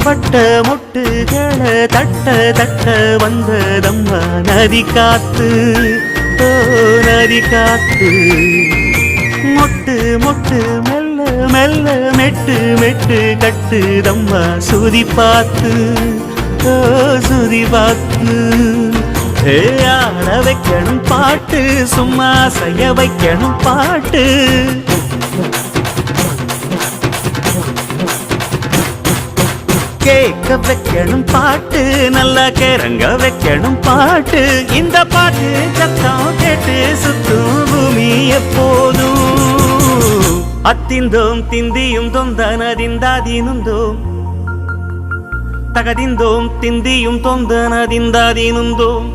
வட்ட மொட்டுகளை தட்ட தட்ட வந்ததம்மா நதி காத்து, ஓ நதி காத்து. மொட்டு மொட்டு மெல்ல மெல்ல மெட்டு மெட்டு கட்டுதம்மா சுதி பார்த்து, ஓ சுதி பார்த்து. ஆட வைக்கணும் பாட்டு, சும்மா செய்ய வைக்கணும் பாட்டு. கேட்க வைக்கணும் பாட்டு, நல்லா கிறங்க வைக்கணும் பாட்டு. இந்த பாட்டு சத்தம் கேட்டு சுத்தும் பூமி எப்போதும். அத்திந்தோம் திந்தியும் தொந்தனதிந்தாதீனுந்தோம், தகதிந்தோம் திந்தியும் தொந்தனதிந்தாதீனுந்தோம்.